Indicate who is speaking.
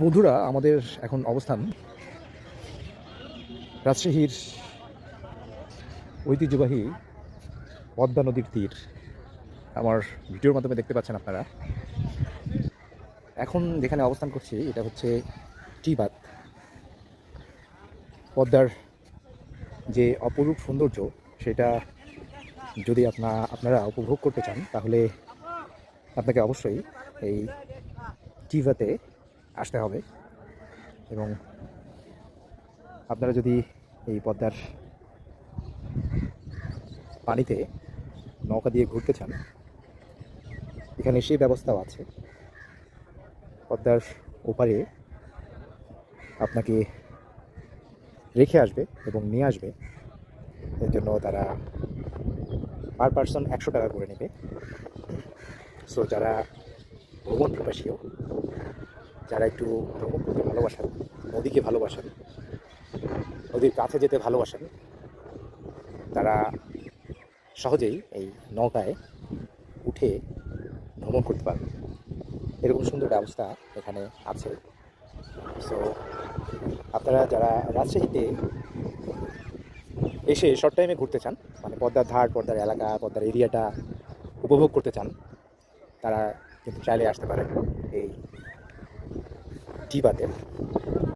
Speaker 1: বন্ধুরা, আমাদের এখন অবস্থান রাজশাহীর ঐতিহ্যবাহী পদ্মা নদীর তীর। আমার ভিডিওর মাধ্যমে দেখতে পাচ্ছেন আপনারা। এখন যেখানে অবস্থান করছি এটা হচ্ছে টি বাঁধ। পদ্মার যে অপরূপ সৌন্দর্য সেটা যদি আপনারা উপভোগ করতে চান তাহলে আপনাকে অবশ্যই এই টি বাঁধে আসতে হবে। এবং আপনারা যদি এই পদ্মার পানিতে নৌকা দিয়ে ঘুরতে চান, এখানে সেই ব্যবস্থাও আছে। পদ্মার ওপারে আপনাকে রেখে আসবে এবং নিয়ে আসবে। এর জন্য তারা পার পার্সন 100 টাকা করে নেবে। সো যারা ভ্রমণ পিপাসীও, যারা একটু ভ্রমণ করতে ভালোবাসেন, নদীকে ভালোবাসেন, নদীর কাছে যেতে ভালোবাসেন, তারা সহজেই এই নৌকায় উঠে ভ্রমণ করতে পারবেন। এরকম সুন্দর ব্যবস্থা এখানে আছে। সো আপনারা যারা রাজশাহীতে এসে শর্ট টাইমে ঘুরতে চান, মানে পদ্মার ধার, পদ্মার এলাকা, পদ্মার এরিয়াটা উপভোগ করতে চান, তারা কিন্তু চাইলে আসতে পারেন এই টি বাঁধে।